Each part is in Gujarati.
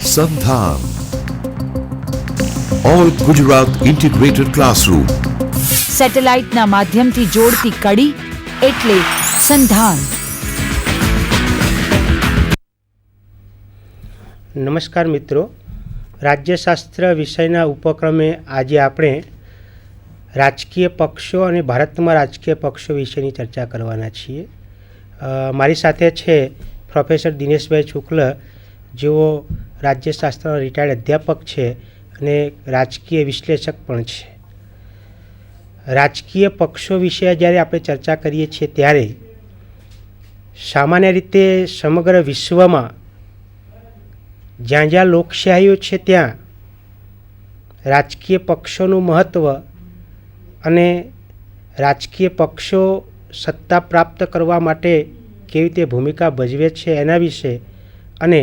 સંધાન ઓલ ગુજરાત ઇન્ટિગ્રેટેડ ક્લાસરૂમ. સેટેલાઇટના માધ્યમથી જોડતી કડી એટલે સંધાન. નમસ્કાર મિત્રો, રાજ્યશાસ્ત્ર વિષયના ઉપક્રમે આજે આપણે રાજકીય પક્ષો અને ભારતમાં રાજકીય પક્ષો વિશેની ચર્ચા કરવાના છીએ. મારી સાથે છે પ્રોફેસર દિનેશભાઈ શુક્લ, જેઓ રાજ્યશાસ્ત્રના રિટાયર્ડ અધ્યાપક છે અને રાજકીય વિશ્લેષક પણ છે. રાજકીય પક્ષો વિશે જ્યારે આપણે ચર્ચા કરીએ છીએ ત્યારે સામાન્ય રીતે સમગ્ર વિશ્વમાં જ્યાં જ્યાં લોકશાહીઓ છે ત્યાં રાજકીય પક્ષોનું મહત્ત્વ અને રાજકીય પક્ષો સત્તા પ્રાપ્ત કરવા માટે કેવી રીતે ભૂમિકા ભજવે છે એના વિશે અને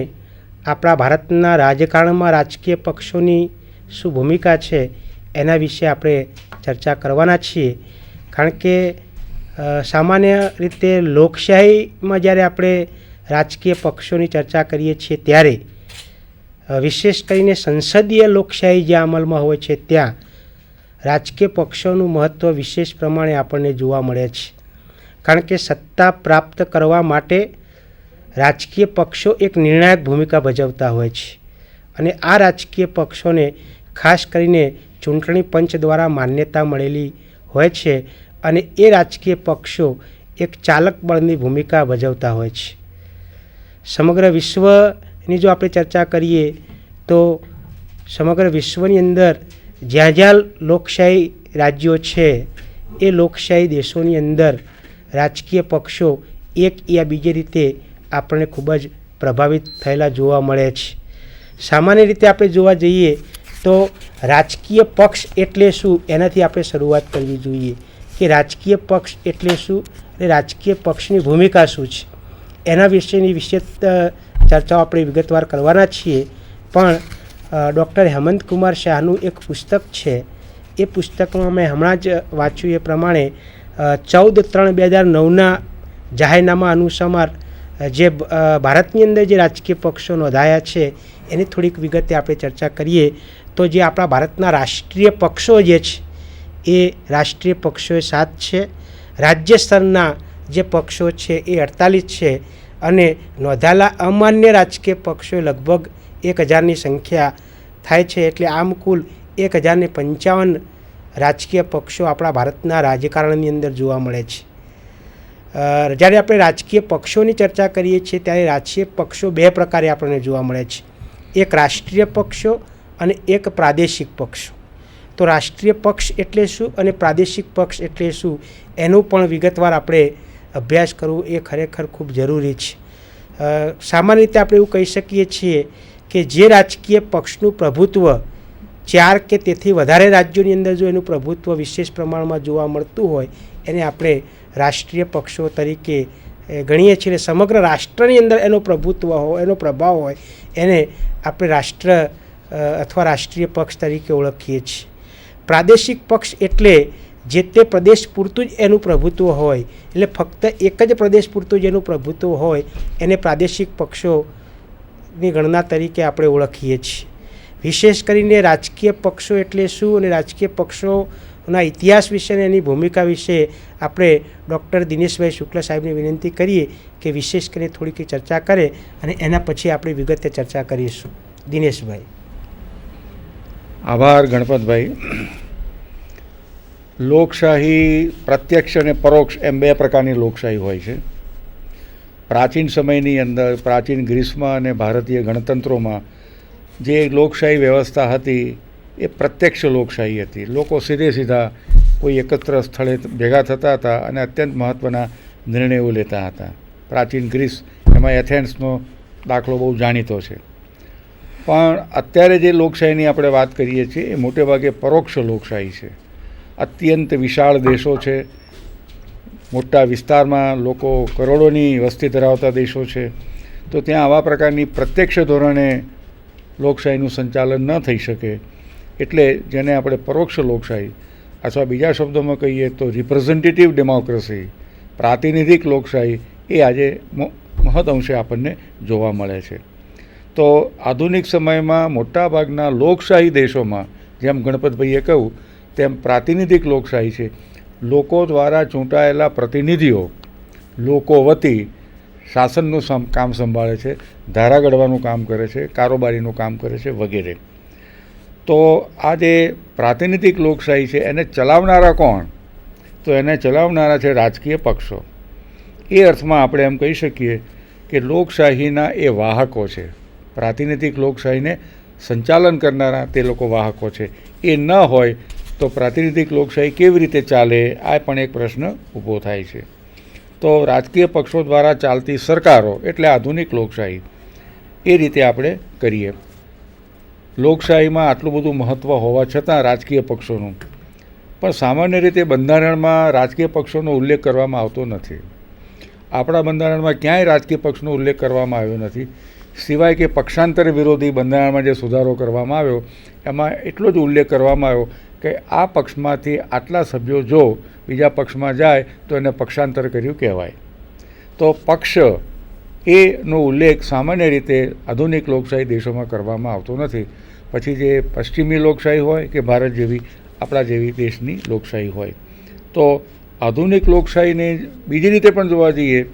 આપણા ભારતના રાજકારણમાં રાજકીય પક્ષોની શું ભૂમિકા છે એના વિશે આપણે ચર્ચા કરવાના છીએ. કારણ કે સામાન્ય રીતે લોકશાહીમાં જ્યારે આપણે રાજકીય પક્ષોની ચર્ચા કરીએ છીએ ત્યારે વિશેષ કરીને સંસદીય લોકશાહી જ્યાં અમલમાં હોય છે ત્યાં રાજકીય પક્ષોનું મહત્ત્વ વિશેષ પ્રમાણે આપણને જોવા મળે છે. કારણ કે સત્તા પ્રાપ્ત કરવા માટે રાજકીય પક્ષો એક નિર્ણાયક ભૂમિકા ભજવતા હોય છે અને આ રાજકીય પક્ષોને ખાસ કરીને ચૂંટણી પંચ દ્વારા માન્યતા મળેલી હોય છે અને એ રાજકીય પક્ષો એક ચાલક બળની ભૂમિકા ભજવતા હોય છે. સમગ્ર વિશ્વની જો આપણે ચર્ચા કરીએ તો સમગ્ર વિશ્વની અંદર જ્યાં જ્યાં લોકશાહી રાજ્યો છે એ લોકશાહી દેશોની અંદર રાજકીય પક્ષો એક યા બીજી રીતે આપણને ખૂબ જ પ્રભાવિત થયેલા જોવા મળે છે. સામાન્ય રીતે આપણે જોવા જઈએ તો રાજકીય પક્ષ એટલે શું એનાથી આપણે શરૂઆત કરવી જોઈએ કે રાજકીય પક્ષ એટલે શું અને રાજકીય પક્ષની ભૂમિકા શું છે એના વિશેની ચર્ચાઓ આપણે વિગતવાર કરવાના છીએ. પણ ડૉક્ટર હેમંતકુમાર શાહનું એક પુસ્તક છે, એ પુસ્તકમાં મેં હમણાં જ વાંચ્યું એ પ્રમાણે 14/3/2009ના જાહેરનામા અનુસાર જે ભારતની અંદર જે રાજકીય પક્ષો નોંધાયા છે એની થોડીક વિગતે આપણે ચર્ચા કરીએ તો જે આપણા ભારતના રાષ્ટ્રીય પક્ષો જે છે એ રાષ્ટ્રીય પક્ષો 7 છે. રાજ્ય સ્તરના જે પક્ષો છે એ 48 છે અને નોંધાયેલા અમાન્ય રાજકીય પક્ષો લગભગ 1000ની સંખ્યા થાય છે. એટલે આમ કુલ 1055 રાજકીય પક્ષો આપણા ભારતના રાજકારણની અંદર જોવા મળે છે. જ્યારે આપણે રાજકીય પક્ષોની ચર્ચા કરીએ છીએ ત્યારે રાજકીય પક્ષો 2 પ્રકારે આપણને જોવા મળે છે, એક રાષ્ટ્રીય પક્ષો અને એક પ્રાદેશિક પક્ષો. તો રાષ્ટ્રીય પક્ષ એટલે શું અને પ્રાદેશિક પક્ષ એટલે શું એનું પણ વિગતવાર આપણે અભ્યાસ કરવો એ ખરેખર ખૂબ જરૂરી છે. સામાન્ય રીતે આપણે એવું કહી શકીએ છીએ કે જે રાજકીય પક્ષનું પ્રભુત્વ 4 કે તેથી વધારે રાજ્યોની અંદર જો એનું પ્રભુત્વ વિશેષ પ્રમાણમાં જોવા મળતું હોય એને આપણે રાષ્ટ્રીય પક્ષો તરીકે ગણીએ છીએ. સમગ્ર રાષ્ટ્રની અંદર એનો પ્રભુત્વ હોય, એનો પ્રભાવ હોય એને આપણે રાષ્ટ્ર અથવા રાષ્ટ્રીય પક્ષ તરીકે ઓળખીએ છીએ. પ્રાદેશિક પક્ષ એટલે જે તે પ્રદેશ પૂરતું જ એનું પ્રભુત્વ હોય, એટલે ફક્ત એક જ પ્રદેશ પૂરતું જ એનું પ્રભુત્વ હોય એને પ્રાદેશિક પક્ષોની ગણના તરીકે આપણે ઓળખીએ છીએ. વિશેષ કરીને રાજકીય પક્ષો એટલે શું અને રાજકીય પક્ષોના ઇતિહાસ વિશે અને એની ભૂમિકા વિશે આપણે ડૉક્ટર દિનેશભાઈ શુક્લ સાહેબને વિનંતી કરીએ કે વિશેષ કરીને થોડીક ચર્ચા કરે અને એના પછી આપણે વિગતે ચર્ચા કરીશું. દિનેશભાઈ. આભાર ગણપતભાઈ. લોકશાહી પ્રત્યક્ષ અને પરોક્ષ એમ 2 પ્રકારની લોકશાહી હોય છે. પ્રાચીન સમયની અંદર પ્રાચીન ગ્રીસમાં અને ભારતીય ગણતંત્રોમાં જે લોકશાહી વ્યવસ્થા હતી એ પ્રત્યક્ષ લોકશાહી હતી. લોકો સીધા કોઈ એકત્ર સ્થળે ભેગા થતા હતા અને અત્યંત મહત્ત્વના નિર્ણયો લેતા હતા. પ્રાચીન ગ્રીસ એમાં એથેન્સનો દાખલો બહુ જાણીતો છે. પણ અત્યારે જે લોકશાહીની આપણે વાત કરીએ છીએ એ મોટે ભાગે પરોક્ષ લોકશાહી છે. અત્યંત વિશાળ દેશો છે, મોટા વિસ્તારમાં લોકો કરોડોની વસ્તી ધરાવતા દેશો છે, તો ત્યાં આવા પ્રકારની પ્રત્યક્ષ ધોરણે લોકશાહીનું સંચાલન ન થઈ શકે. એટલે જેને આપણે પરોક્ષ લોકશાહી અથવા બીજા શબ્દોમાં કહીએ તો રિપ્રેઝેન્ટેટિવ ડેમોક્રેસી, પ્રાતિનિધિક લોકશાહી એ આજે મહદ અંશે આપણને જોવા મળે છે. તો આધુનિક સમયમાં મોટાભાગના લોકશાહી દેશોમાં, જેમ ગણપતભાઈએ કહ્યું તેમ પ્રાતિનિધિક લોકશાહી છે. લોકો દ્વારા ચૂંટાયેલા પ્રતિનિધિઓ લોકો વતી શાસનનું કામ સંભાળે છે, ધારા ઘડવાનું કામ કરે છે, કારોબારીનું કામ કરે છે વગેરે. તો આ જે પ્રાતિનિધિક લોકશાહી છે એને ચલાવનારા કોણ? તો એને ચલાવનારા છે રાજકીય પક્ષો. એ અર્થમાં આપણે એમ કહી શકીએ કે લોકશાહીના એ વાહકો છે. પ્રાતિનિધિક લોકશાહીને સંચાલન કરનારા તે લોકો વાહકો છે. એ ન હોય તો પ્રાતિનિધિક લોકશાહી કેવી રીતે ચાલે, આ પણ એક પ્રશ્ન ઊભો થાય છે. તો રાજકીય પક્ષો દ્વારા ચાલતી સરકારો એટલે આધુનિક લોકશાહી, એ રીતે આપણે કરીએ. લોકશાહીમાં આટલું બધું મહત્ત્વ હોવા છતાં રાજકીય પક્ષોનું, પણ સામાન્ય રીતે બંધારણમાં રાજકીય પક્ષોનો ઉલ્લેખ કરવામાં આવતો નથી. આપણા બંધારણમાં ક્યાંય રાજકીય પક્ષનો ઉલ્લેખ કરવામાં આવ્યો નથી, સિવાય કે પક્ષાંતર વિરોધી બંધારણમાં જે સુધારો કરવામાં આવ્યો એમાં એટલો જ ઉલ્લેખ કરવામાં આવ્યો કે આ પક્ષમાંથી આટલા સભ્યો જો બીજા પક્ષમાં જાય તો એને પક્ષાંતર કર્યું કહેવાય. તો પક્ષ એનો ઉલ્લેખ સામાન્ય રીતે આધુનિક લોકશાહી દેશોમાં કરવામાં આવતો નથી. પછી જે પશ્ચિમી લોકશાહી હોય કે ભારત જેવી આપણા જેવી દેશની લોકશાહી હોય. તો આધુનિક લોકશાહીને બીજી રીતે પણ જોવા જઈએ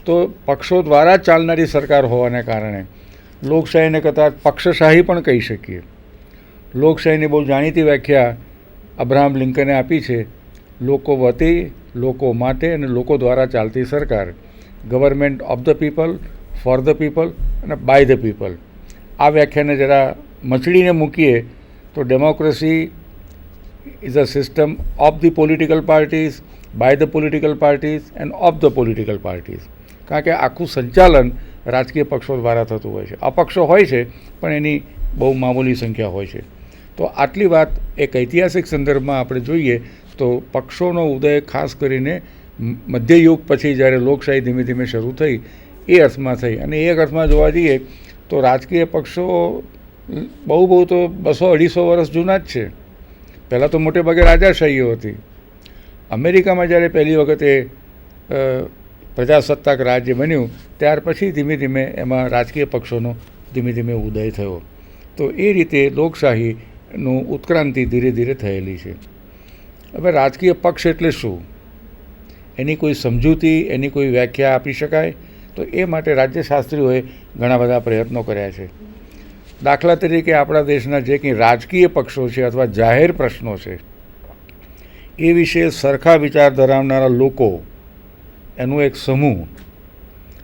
તો પક્ષો દ્વારા ચાલનારી સરકાર હોવાને કારણે લોકશાહીને કદાચ પક્ષશાહી પણ કહી શકીએ. લોકશાહીની બહુ જાણીતી વ્યાખ્યા અબ્રાહમ લિંકને આપી છે, લોકો વતી, લોકો માટે અને લોકો દ્વારા ચાલતી સરકાર. Government of the people, for the people અને બાય ધ પીપલ. આ વ્યાખ્યાને જરા મચડીને મૂકીએ તો democracy is a system of the political parties, by the political parties and of the political parties. કારણ કે આખું સંચાલન રાજકીય પક્ષો દ્વારા થતું હોય છે. અપક્ષો હોય છે પણ એની બહુ મામૂલી સંખ્યા હોય છે. તો આટલી વાત એક ઐતિહાસિક સંદર્ભમાં આપણે જોઈએ તો પક્ષોનો ઉદય ખાસ કરીને મધ્યયુગ પછી જ્યારે લોકશાહી ધીમે ધીમે શરૂ થઈ એ અર્થમાં થઈ. અને એ અર્થમાં જોવા જઈએ તો રાજકીય પક્ષો બહુ તો 200-250 વર્ષ જૂના જ છે. પહેલાં તો મોટે ભાગે રાજાશાહીઓ હતી. અમેરિકામાં જ્યારે પહેલી વખતે પ્રજાસત્તાક રાજ્ય બન્યું ત્યાર પછી ધીમે ધીમે એમાં રાજકીય પક્ષોનો ધીમે ધીમે ઉદય થયો. તો એ રીતે લોકશાહીનું ઉત્ક્રાંતિ ધીરે ધીરે થયેલી છે. હવે રાજકીય પક્ષ એટલે શું, એની કોઈ સમજૂતી, એની કોઈ વ્યાખ્યા આપી શકાય? તો એ માટે રાજ્યશાસ્ત્રીઓએ ઘણા બધા પ્રયત્નો કર્યા છે. દાખલા તરીકે આપણા દેશના જે કંઈ રાજકીય પક્ષો છે અથવા જાહેર પ્રશ્નો છે એ વિશે સરખા વિચાર ધરાવનારા લોકો એનું એક સમૂહ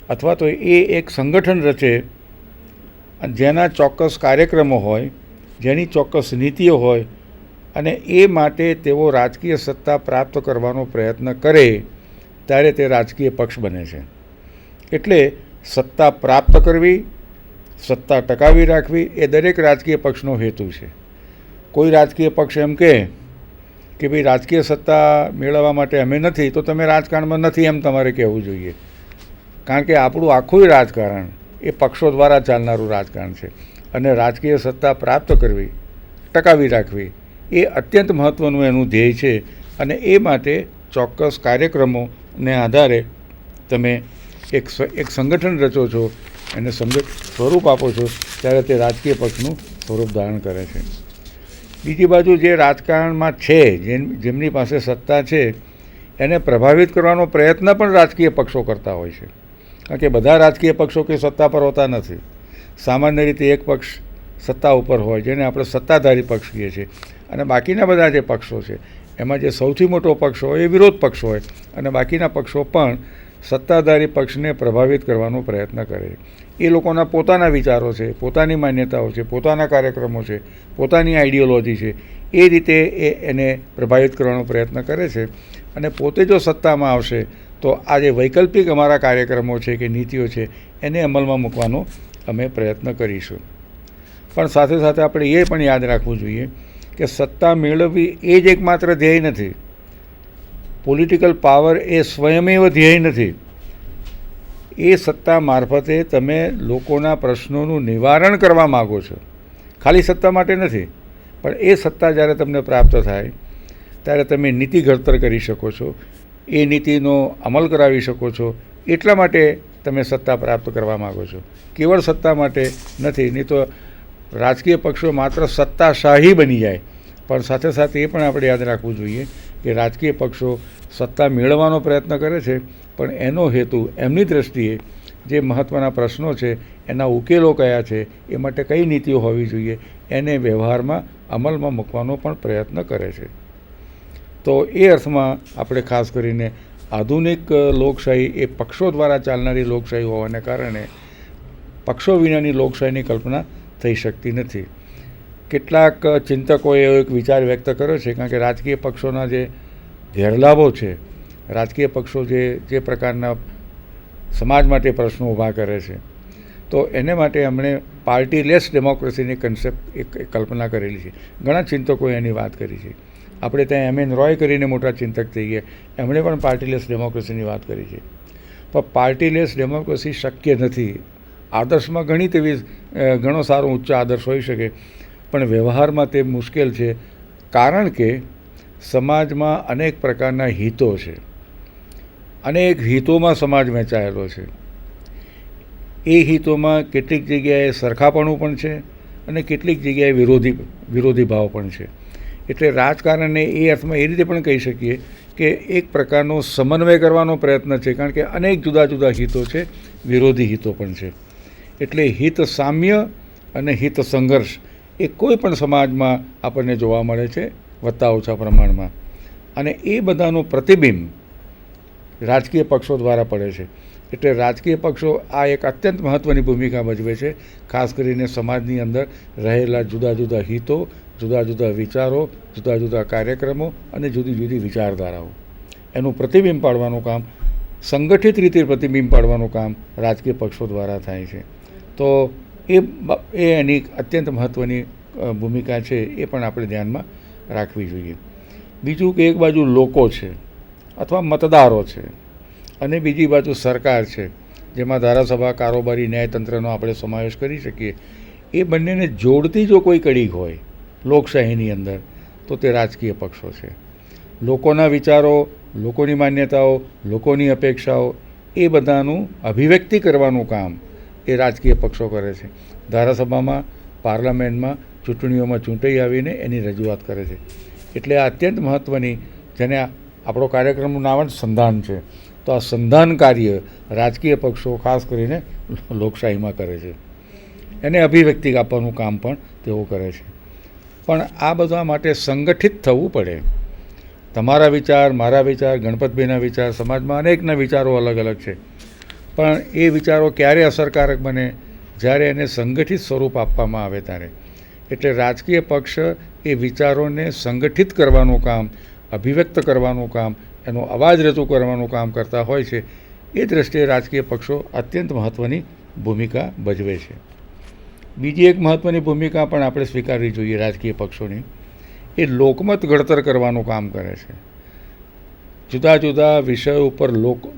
અથવા તો એ એક સંગઠન રચે, જેના ચોક્કસ કાર્યક્રમો હોય, જેની ચોક્કસ નીતિઓ હોય અને એ માટે તેઓ રાજકીય સત્તા પ્રાપ્ત કરવાનો પ્રયત્ન કરે ત્યારે તે રાજકીય પક્ષ બને છે. એટલે સત્તા પ્રાપ્ત કરવી, સત્તા ટકાવી રાખવી એ દરેક રાજકીય પક્ષનો હેતુ છે. કોઈ રાજકીય પક્ષ એમ કહે કે ભાઈ રાજકીય સત્તા મેળવવા માટે અમે નથી તો તમે રાજકારણમાં નથી એમ તમારે કહેવું જોઈએ. કારણ કે આપણું આખું રાજકારણ એ પક્ષો દ્વારા ચાલનારું રાજકારણ છે અને રાજકીય સત્તા પ્રાપ્ત કરવી, ટકાવી રાખવી એ અત્યંત મહત્ત્વનું એનું ધ્યેય છે. અને એ માટે ચોક્કસ કાર્યક્રમોને આધારે તમે એક સંગઠન રચો છો, એને સ્વરૂપ આપો છો ત્યારે તે રાજકીય પક્ષનું સ્વરૂપ ધારણ કરે છે. બીજી બાજુ જે રાજકારણમાં છે, જેમની પાસે સત્તા છે એને પ્રભાવિત કરવાનો પ્રયત્ન પણ રાજકીય પક્ષો કરતા હોય છે. કારણ કે બધા રાજકીય પક્ષો કે સત્તા પર હોતા નથી. સામાન્ય રીતે એક પક્ષ સત્તા ઉપર હોય જેને આપણે સત્તાધારી પક્ષ કહીએ છીએ અને બાકીના બધા જે પક્ષો છે એમાં જે સૌથી મોટો પક્ષ હોય એ વિરોધ પક્ષ હોય અને બાકીના પક્ષો પણ સત્તાધારી પક્ષને પ્રભાવિત કરવાનો પ્રયત્ન કરે. એ લોકોના પોતાના વિચારો છે, પોતાની માન્યતાઓ છે, પોતાના કાર્યક્રમો છે, પોતાની આઈડિયોલોજી છે, એ રીતે એને પ્રભાવિત કરવાનો પ્રયત્ન કરે છે. અને પોતે જો સત્તામાં આવશે તો આ જે વૈકલ્પિક અમારા કાર્યક્રમો છે કે નીતિઓ છે એને અમલમાં મૂકવાનો અમે પ્રયત્ન કરીશું. પણ સાથે સાથે આપણે એ પણ યાદ રાખવું જોઈએ કે સત્તા મેળવવી એ જ એકમાત્ર ધ્યેય નથી. પોલિટિકલ પાવર એ સ્વયમેવ ધ્યેય નથી. એ સત્તા મારફતે તમે લોકોના પ્રશ્નોનું નિવારણ કરવા માગો છો, ખાલી સત્તા માટે નથી. પણ એ સત્તા જ્યારે તમને પ્રાપ્ત થાય ત્યારે તમે નીતિ ઘડતર કરી શકો છો, એ નીતિનો અમલ કરાવી શકો છો. એટલા માટે તમે સત્તા પ્રાપ્ત કરવા માગો છો. કેવળ સત્તા માટે નથી, નહીં તો રાજકીય પક્ષો માત્ર સત્તાશાહી બની જાય. પણ સાથે સાથે એ પણ આપણે યાદ રાખવું જોઈએ કે રાજકીય પક્ષો સત્તા મેળવવાનો પ્રયત્ન કરે છે, પણ એનો હેતુ એમની દૃષ્ટિએ જે મહત્ત્વના પ્રશ્નો છે એના ઉકેલો કયા છે, એ માટે કઈ નીતિઓ હોવી જોઈએ, એને વ્યવહારમાં અમલમાં મૂકવાનો પણ પ્રયત્ન કરે છે. તો એ અર્થમાં આપણે ખાસ કરીને આધુનિક લોકશાહી એ પક્ષો દ્વારા ચાલનારી લોકશાહી હોવાને કારણે પક્ષો વિનાની લોકશાહીની કલ્પના થઈ શકતી નથી. કેટલાક ચિંતકોએ એવો એક વિચાર વ્યક્ત કર્યો છે, કારણ કે રાજકીય પક્ષોના જે ગેરલાભો છે, રાજકીય પક્ષો જે પ્રકારના સમાજ માટે પ્રશ્નો ઊભા કરે છે, તો એને માટે એમણે પાર્ટીલેસ ડેમોક્રેસીની કન્સેપ્ટ એક કલ્પના કરેલી છે. ઘણા ચિંતકોએ એની વાત કરી છે. આપણે ત્યાં M.N. રોય કરીને મોટા ચિંતક થઈ ગયા, એમણે પણ પાર્ટીલેસ ડેમોક્રેસીની વાત કરી છે. પણ પાર્ટીલેસ ડેમોક્રેસી શક્ય નથી. આદર્શમાં ઘણો સારો ઉચ્ચ આદર્શ હોઈ શકે, પણ વ્યવહારમાં તે મુશ્કેલ છે. કારણ કે સમાજમાં અનેક પ્રકારના હિતો છે, અનેક હિતોમાં સમાજ વહેંચાયેલો છે. એ હિતોમાં કેટલીક જગ્યાએ સરખાપણું પણ છે અને કેટલીક જગ્યાએ વિરોધી ભાવ પણ છે. એટલે રાજકારણને એ અર્થમાં એ રીતે પણ કહી શકીએ કે એક પ્રકારનો સમન્વય કરવાનો પ્રયત્ન છે, કારણ કે અનેક જુદા જુદા હિતો છે, વિરોધી હિતો પણ છે. એટલે હિત સામ્ય અને હિત સંઘર્ષ એ કોઈ પણ સમાજમાં આપણને જોવા મળે છે, વત્તા ઓછા પ્રમાણમાં. અને એ બધાનું પ્રતિબિંબ રાજકીય પક્ષો દ્વારા પડે છે. એટલે રાજકીય પક્ષો આ એક અત્યંત મહત્ત્વની ભૂમિકા ભજવે છે, ખાસ કરીને સમાજની અંદર રહેલા જુદા જુદા હિતો, જુદા જુદા વિચારો, જુદા જુદા કાર્યક્રમો અને જુદી જુદી વિચારધારાઓ, એનું પ્રતિબિંબ પાડવાનું કામ, સંગઠિત રીતે પ્રતિબિંબ પાડવાનું કામ રાજકીય પક્ષો દ્વારા થાય છે. તો એ એની અત્યંત મહત્ત્વની ભૂમિકા છે, એ પણ આપણે ધ્યાનમાં રાખવી જોઈએ. બીજું કે એક બાજુ લોકો છે અથવા મતદારો છે અને બીજી બાજુ સરકાર છે, જેમાં ધારાસભા, કારોબારી, ન્યાયતંત્રનો આપણે સમાવેશ કરી શકીએ. એ બંનેને જોડતી જો કોઈ કડી હોય લોકશાહીની અંદર, તો તે રાજકીય પક્ષો છે. લોકોના વિચારો, લોકોની માન્યતાઓ, લોકોની અપેક્ષાઓ, એ બધાનું અભિવ્યક્તિ કરવાનું કામ એ રાજકીય પક્ષો કરે છે. ધારાસભામાં, પાર્લામેન્ટમાં, ચૂંટણીઓમાં ચૂંટાઈ આવીને એની રજૂઆત કરે છે. એટલે આ અત્યંત મહત્ત્વની, જેને આપણો કાર્યક્રમનું નામ જ સંધાન છે, તો આ સંધાન કાર્ય રાજકીય પક્ષો ખાસ કરીને લોકશાહીમાં કરે છે. એને અભિવ્યક્તિ આપવાનું કામ પણ તેઓ કરે છે. પણ આ બધા માટે સંગઠિત થવું પડે. તમારા વિચાર, મારા વિચાર, ગણપતભાઈના વિચાર, સમાજમાં અનેકના વિચારો અલગ અલગ છે, પણ એ વિચારો ક્યારે અસરકારક બને? જ્યારે એને સંગઠિત સ્વરૂપ આપવામાં આવે ત્યારે. એટલે રાજકીય પક્ષ એ વિચારોને સંગઠિત કરવાનું કામ, અભિવ્યક્ત કરવાનું કામ, એનો અવાજ રજૂ કરવાનું કામ કરતા હોય છે. એ દૃષ્ટિએ રાજકીય પક્ષો અત્યંત મહત્ત્વની ભૂમિકા ભજવે છે. બીજી એક મહત્ત્વની ભૂમિકા પણ આપણે સ્વીકારવી જોઈએ રાજકીય પક્ષોની, એ લોકમત ઘડતર કરવાનું કામ કરે છે. જુદા જુદા વિષયો ઉપર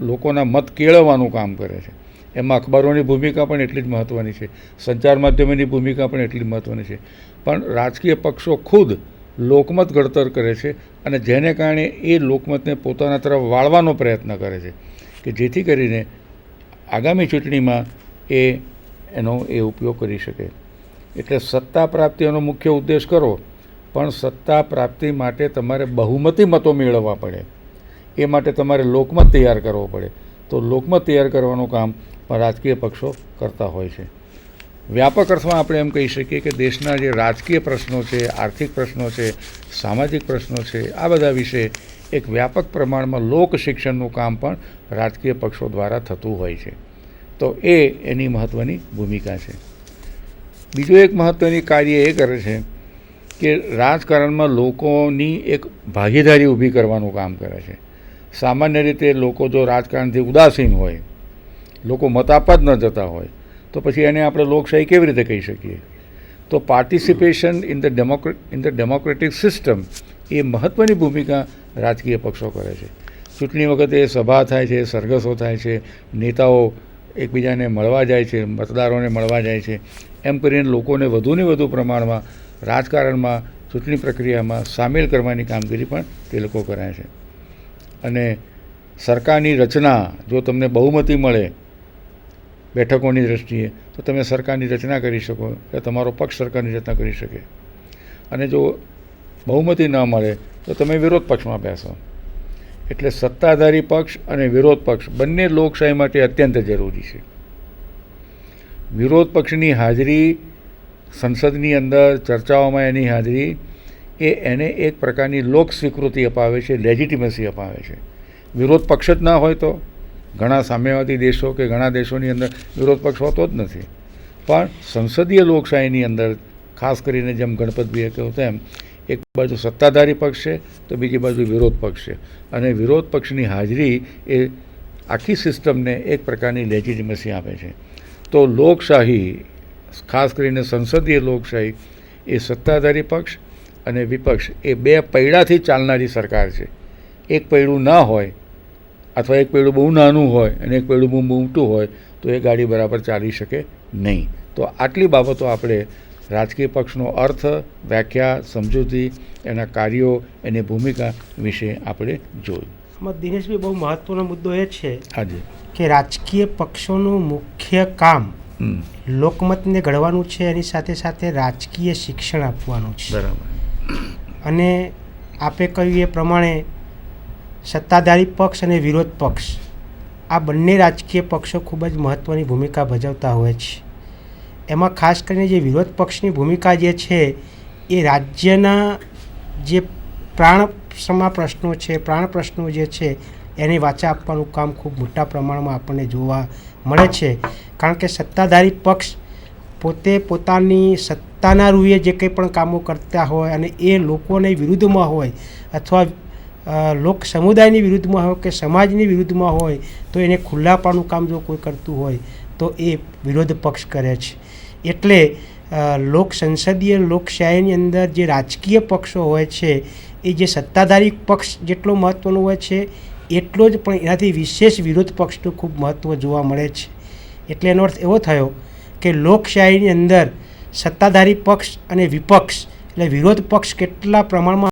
લોકોના મત કેળવવાનું કામ કરે છે. એમાં અખબારોની ભૂમિકા પણ એટલી જ મહત્ત્વની છે, સંચાર માધ્યમોની ભૂમિકા પણ એટલી જ મહત્ત્વની છે. પણ રાજકીય પક્ષો ખુદ લોકમત ઘડતર કરે છે અને જેને કારણે એ લોકમતને પોતાના તરફ વાળવાનો પ્રયત્ન કરે છે, કે જેથી કરીને આગામી ચૂંટણીમાં એનો ઉપયોગ કરી શકે. એટલે સત્તા પ્રાપ્તિનો મુખ્ય ઉદ્દેશ કરો, પણ સત્તા પ્રાપ્તિ માટે તમારે બહુમતી મતો મેળવવા પડે. એ માટે તમારે લોકમત તૈયાર કરવો પડે. તો લોકમત તૈયાર કરવાનું કામ પણ રાજકીય પક્ષો કરતા હોય છે. વ્યાપક અર્થમાં આપણે એમ કહી શકીએ કે દેશના જે રાજકીય પ્રશ્નો છે, આર્થિક પ્રશ્નો છે, સામાજિક પ્રશ્નો છે, આ બધા વિશે એક વ્યાપક પ્રમાણમાં લોક શિક્ષણનું કામ પણ રાજકીય પક્ષો દ્વારા થતું હોય છે. તો એની મહત્ત્વની ભૂમિકા છે. બીજું એક મહત્ત્વની કાર્ય એ કરે છે કે રાજકારણમાં લોકોની એક ભાગીદારી ઊભી કરવાનું કામ કરે છે. સામાન્ય રીતે લોકો જો રાજકારણથી ઉદાસીન હોય, લોકો મત આપવા જ ન જતા હોય, તો પછી એને આપણે લોકશાહી કેવી રીતે કહી શકીએ? તો participation in the democratic system એ મહત્ત્વની ભૂમિકા રાજકીય પક્ષો કરે છે. ચૂંટણી વખતે સભા થાય છે, સરઘસો થાય છે, નેતાઓ એકબીજાને મળવા જાય છે, મતદારોને મળવા જાય છે. એમ કરીને લોકોને વધુને વધુ પ્રમાણમાં રાજકારણમાં, ચૂંટણી પ્રક્રિયામાં સામેલ કરવાની કામગીરી પણ તે લોકો કરે છે. અને સરકારની રચના જો તમને બહુમતી મળે બેઠકોની દૃષ્ટિએ, તો તમે સરકારની રચના કરી શકો કે તમારો પક્ષ સરકારની રચના કરી શકે. અને જો બહુમતી ન મળે તો તમે વિરોધ પક્ષમાં બેસો. એટલે સત્તાધારી પક્ષ અને વિરોધ પક્ષ બંને લોકશાહી માટે અત્યંત જરૂરી છે. વિરોધ પક્ષની હાજરી સંસદની અંદર ચર્ચાઓમાં એની હાજરી એને એક પ્રકારની લોક સ્વીકૃતિ અપાવે છે, લેજિટિમસી અપાવે છે. વિરોધ પક્ષ જ ના હોય તો ઘણા સામ્યવાદી દેશો કે ઘણા દેશોની અંદર વિરોધ પક્ષ હોતો જ નથી. પણ સંસદીય લોકશાહીની અંદર ખાસ કરીને જેમ ગણપતભાઈએ કહ્યું તેમ એક બાજુ સત્તાધારી પક્ષ છે તો બીજી બાજુ વિરોધ પક્ષ છે. અને વિરોધ પક્ષની હાજરી એ આખી સિસ્ટમને એક પ્રકારની લેજિટિમસી આપે છે. તો લોકશાહી, ખાસ કરીને સંસદીય લોકશાહી, એ સત્તાધારી પક્ષ અને વિપક્ષ એ બે પૈડાથી ચાલનારી સરકાર છે. એક પૈડું ના હોય અથવા એક પૈડું બહુ નાનું હોય અને એક પૈડું બહુ મોટું હોય તો એ ગાડી બરાબર ચાલી શકે નહીં. તો આટલી બાબતો આપણે રાજકીય પક્ષનો અર્થ, વ્યાખ્યા, સમજૂતી, એના કાર્યો, એની ભૂમિકા વિશે આપણે જોયું. આમાં દિનેશભાઈ બહુ મહત્ત્વનો મુદ્દો એ છે આજે કે રાજકીય પક્ષોનું મુખ્ય કામ લોકમતને ઘડવાનું છે, એની સાથે સાથે રાજકીય શિક્ષણ આપવાનું છે. બરાબર. અને આપે કહ્યું એ પ્રમાણે સત્તાધારી પક્ષ અને વિરોધ પક્ષ આ બંને રાજકીય પક્ષો ખૂબ જ મહત્ત્વની ભૂમિકા ભજવતા હોય છે. એમાં ખાસ કરીને જે વિરોધ પક્ષની ભૂમિકા જે છે એ રાજ્યના જે પ્રાણસમા પ્રશ્નો છે, પ્રાણ પ્રશ્નો જે છે એને વાચા આપવાનું કામ ખૂબ મોટા પ્રમાણમાં આપણને જોવા મળે છે. કારણ કે સત્તાધારી પક્ષ પોતે પોતાની સત્તાના રૂએ જે કંઈ પણ કામો કરતા હોય અને એ લોકોની વિરુદ્ધમાં હોય અથવા લોક સમુદાયની વિરુદ્ધમાં હોય કે સમાજની વિરુદ્ધમાં હોય તો એને ખુલ્લાપણું કામ જો કોઈ કરતું હોય તો એ વિરોધ પક્ષ કરે છે. એટલે સંસદીય લોકશાહીની અંદર જે રાજકીય પક્ષો હોય છે એ જે સત્તાધારી પક્ષ જેટલો મહત્ત્વનો હોય છે એટલો જ પણ એનાથી વિશેષ વિરોધ પક્ષનું ખૂબ મહત્ત્વ જોવા મળે છે. એટલે એનો અર્થ એવો થયો કે લોકશાહીની અંદર સત્તાધારી પક્ષ અને વિપક્ષ એટલે વિરોધ પક્ષ કેટલા પ્રમાણમાં